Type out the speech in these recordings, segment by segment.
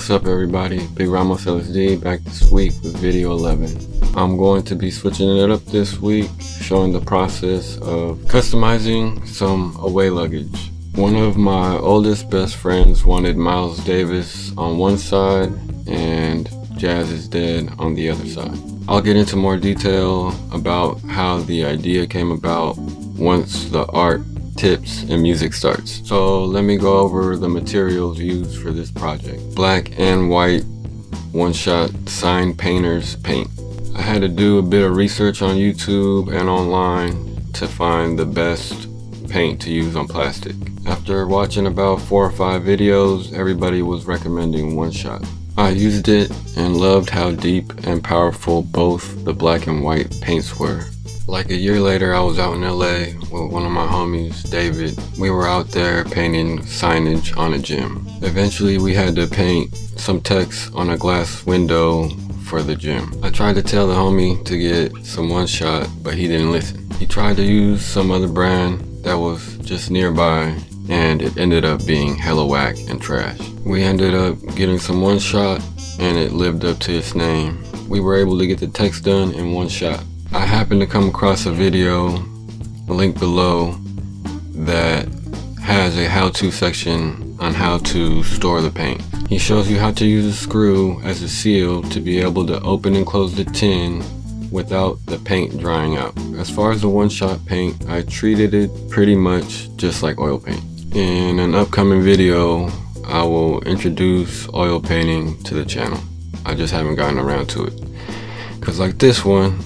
What's up everybody, Big Ramos LSD back this week with video 11. I'm going to be switching it up this week, showing the process of customizing some away luggage. One of my oldest best friends wanted Miles Davis on one side and Jazz is Dead on the other side. I'll get into more detail about how the idea came about once the art, tips, and music starts. So let me go over the materials used for this project. Black and white one-shot sign painter's paint. I had to do a bit of research on YouTube and online to find the best paint to use on plastic. After watching about 4 or 5 videos, everybody was recommending one shot. I used it and loved how deep and powerful both the black and white paints were. Like a year later, I was out in LA with one of my homies, David. We were out there painting signage on a gym. Eventually, we had to paint some text on a glass window for the gym. I tried to tell the homie to get some one shot, but he didn't listen. He tried to use some other brand that was just nearby, and it ended up being hella whack and trash. We ended up getting some one shot, and it lived up to its name. We were able to get the text done in one shot. I happened to come across a video, link below, that has a how-to section on how to store the paint. He shows you how to use a screw as a seal to be able to open and close the tin without the paint drying out. As far as the one-shot paint, I treated it pretty much just like oil paint. In an upcoming video, I will introduce oil painting to the channel. I just haven't gotten around to it. Cause like this one,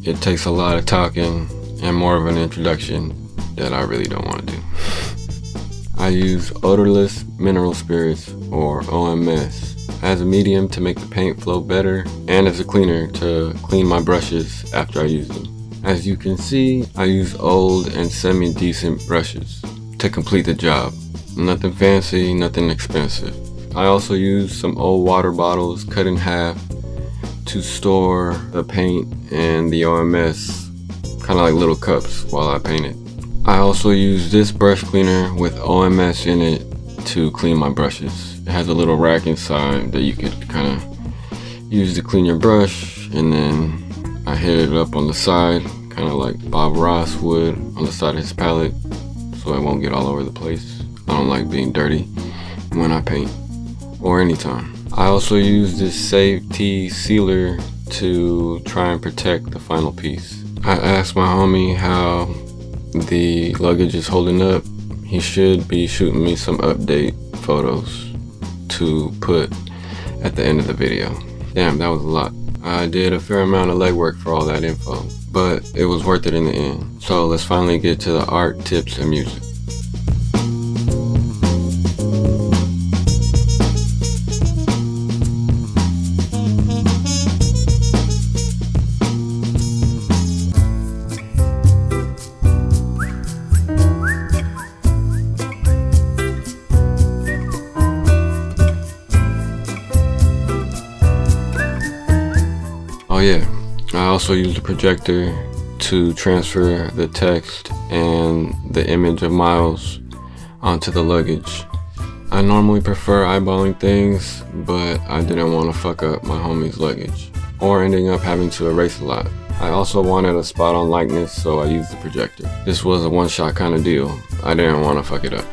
it takes a lot of talking and more of an introduction that I really don't want to do. I use odorless mineral spirits, or OMS, as a medium to make the paint flow better and as a cleaner to clean my brushes after I use them. As you can see, I use old and semi-decent brushes to complete the job. Nothing fancy, nothing expensive. I also use some old water bottles cut in half to store the paint and the OMS, kind of like little cups while I paint it. I also use this brush cleaner with OMS in it to clean my brushes. It has a little rack inside that you could kind of use to clean your brush, and then I hit it up on the side, kind of like Bob Ross would on the side of his palette, so it won't get all over the place. I don't like being dirty when I paint, or anytime. I also use this safety sealer to try and protect the final piece. I asked my homie how the luggage is holding up. He should be shooting me some update photos to put at the end of the video. Damn, that was a lot. I did a fair amount of legwork for all that info, but it was worth it in the end. So let's finally get to the art, tips, and music. Oh yeah, I also use the projector to transfer the text and the image of Miles onto the luggage. I normally prefer eyeballing things, but I didn't want to fuck up my homie's luggage, or ending up having to erase a lot. I also wanted a spot on likeness, so I used the projector. This was a one-shot kind of deal. I didn't want to fuck it up.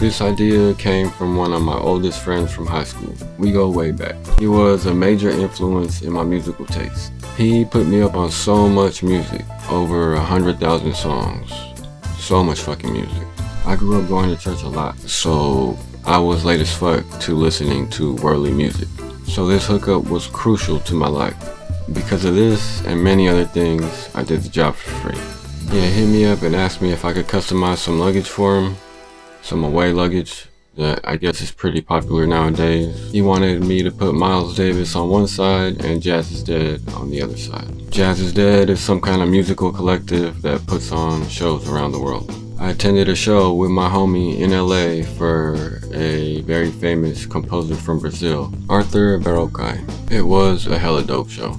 This idea came from one of my oldest friends from high school. We go way back. He was a major influence in my musical taste. He put me up on so much music, over 100,000 songs. So much fucking music. I grew up going to church a lot, so I was late as fuck to listening to worldly music. So this hookup was crucial to my life. Because of this and many other things, I did the job for free. He hit me up and asked me if I could customize some luggage for him, some away luggage that I guess is pretty popular nowadays. He wanted me to put Miles Davis on one side and Jazz is Dead on the other side. Jazz is Dead is some kind of musical collective that puts on shows around the world. I attended a show with my homie in LA for a very famous composer from Brazil, Arthur Barokai. It was a hella dope show.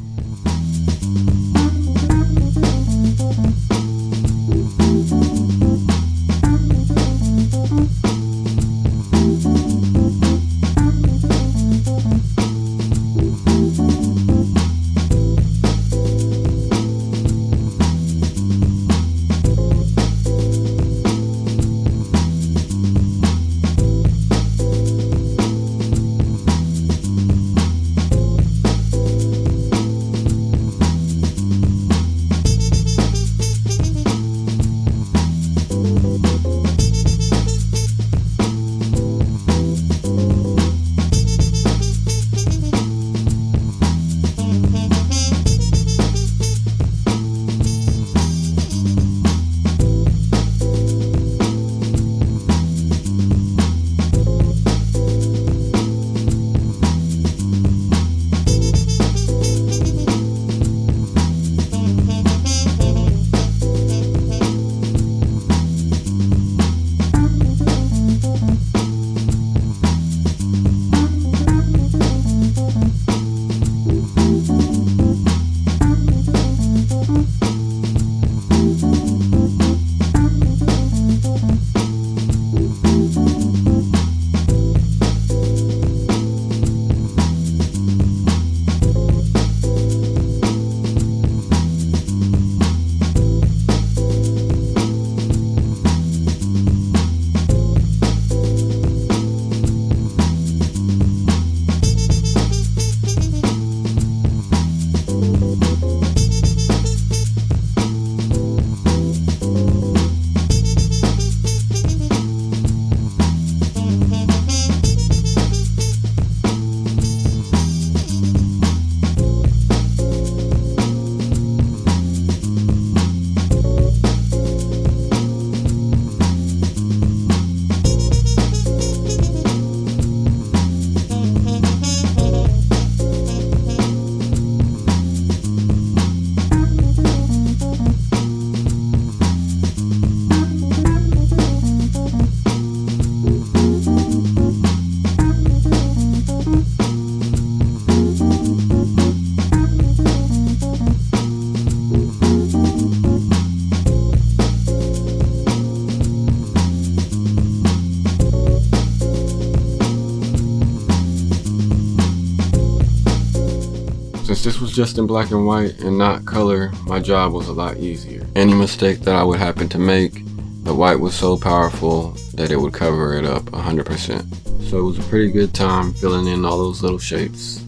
Since this was just in black and white and not color, my job was a lot easier. Any mistake that I would happen to make, the white was so powerful that it would cover it up 100%. So it was a pretty good time filling in all those little shapes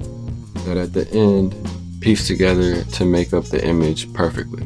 that at the end pieced together to make up the image perfectly.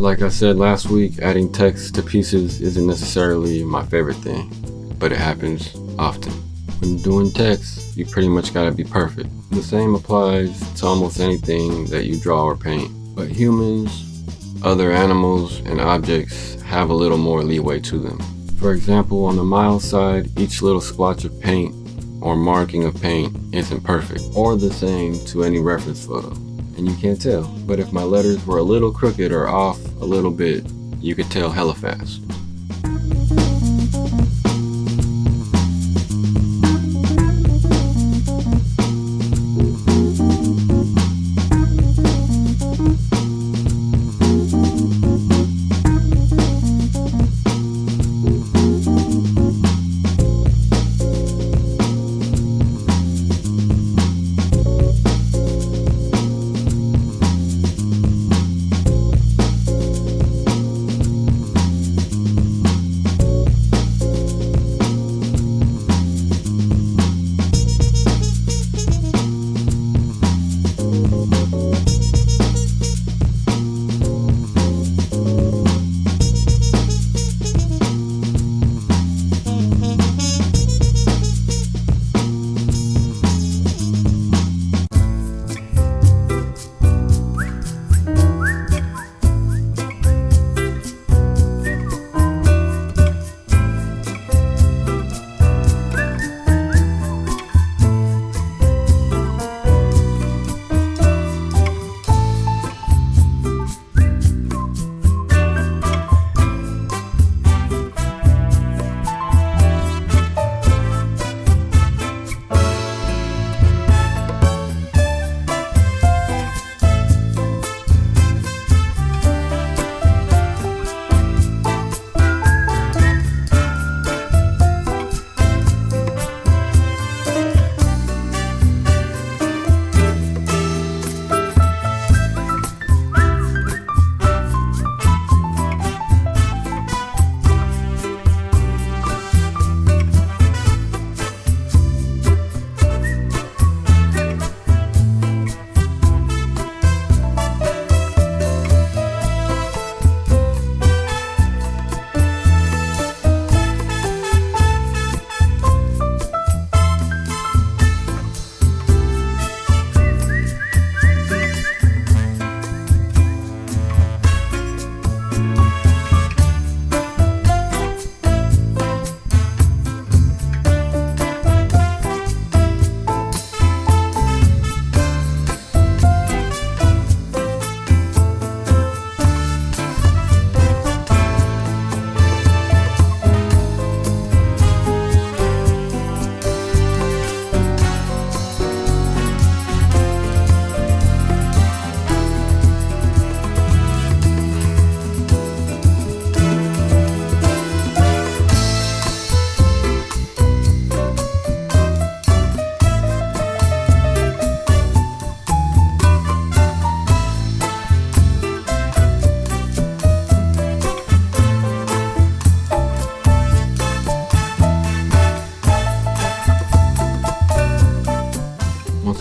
Like I said last week, adding text to pieces isn't necessarily my favorite thing, but it happens often. When doing text, you pretty much gotta be perfect. The same applies to almost anything that you draw or paint. But humans, other animals, and objects have a little more leeway to them. For example, on the mild side, each little splotch of paint or marking of paint isn't perfect or the same to any reference photo. And you can't tell. But if my letters were a little crooked or off a little bit, you could tell hella fast.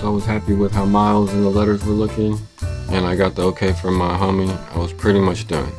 I was happy with how Miles and the letters were looking, and I got the okay from my homie, I was pretty much done.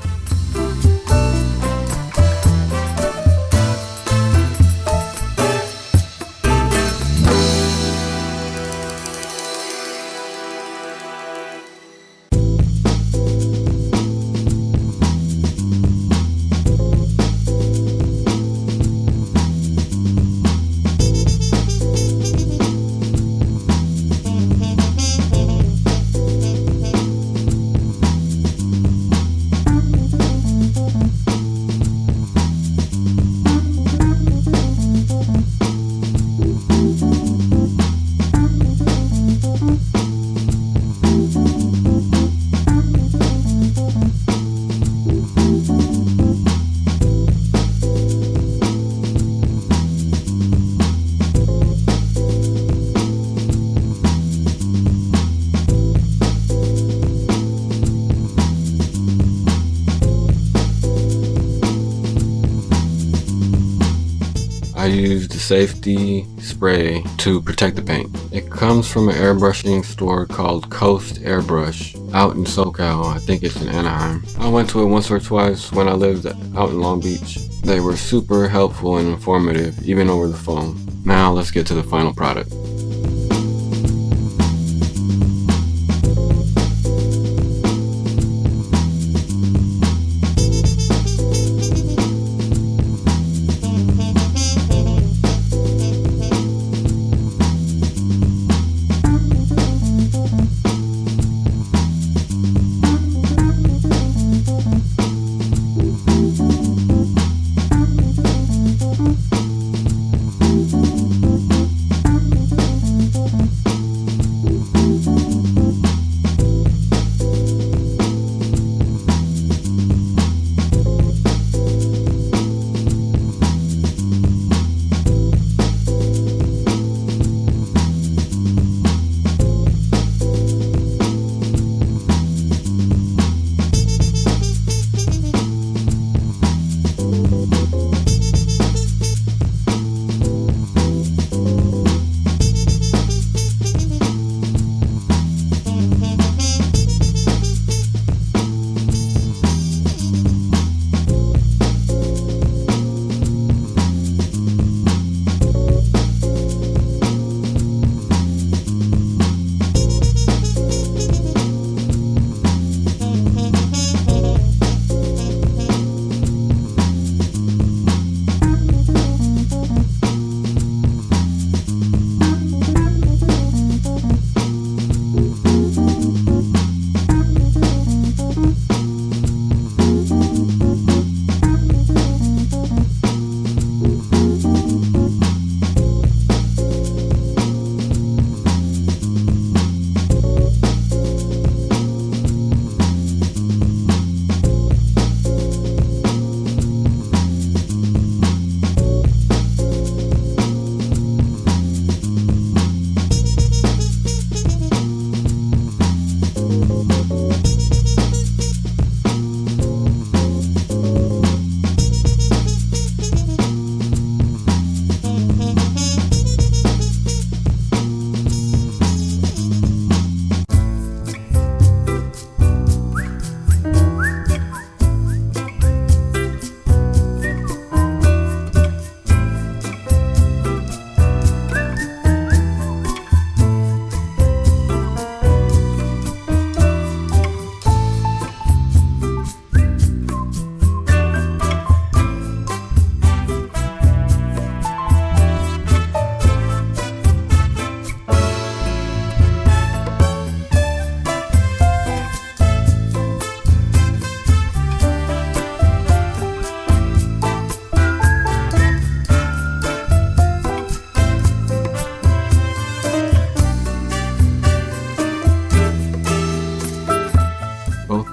the safety spray to protect the paint. It comes from an airbrushing store called CoastAirBrush out in SoCal. I think it's in Anaheim. I went to it once or twice when I lived out in Long Beach. They were super helpful and informative, even over the phone. Now let's get to the final product.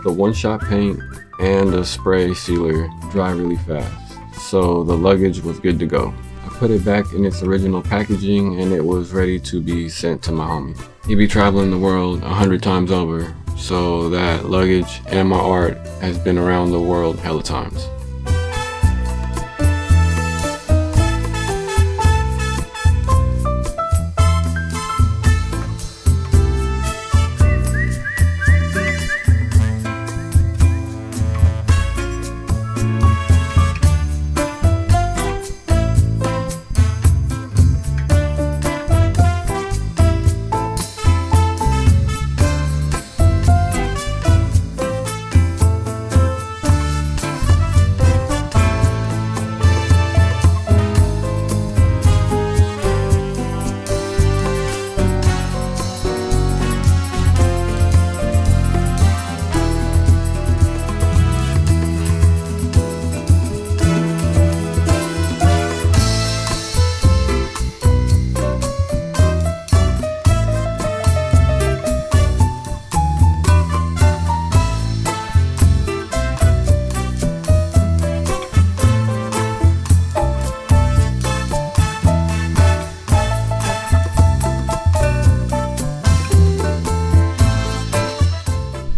The one-shot paint and the spray sealer dry really fast, so the luggage was good to go. I put it back in its original packaging and it was ready to be sent to my homie. He be traveling the world 100 times over, so that luggage and my art has been around the world hella times.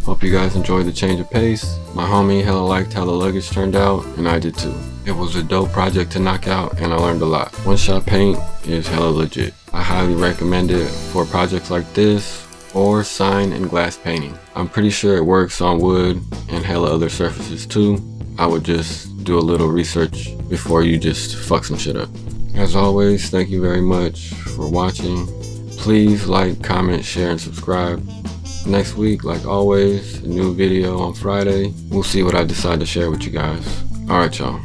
Hope you guys enjoyed the change of pace. My homie hella liked how the luggage turned out, and I did too. It was a dope project to knock out and I learned a lot. One shot paint is hella legit. I highly recommend it for projects like this or sign and glass painting. I'm pretty sure it works on wood and hella other surfaces too. I would just do a little research before you just fuck some shit up. As always, thank you very much for watching. Please like, comment, share, and subscribe. Next week, like always, a new video on Friday. We'll see what I decide to share with you guys. Alright, y'all.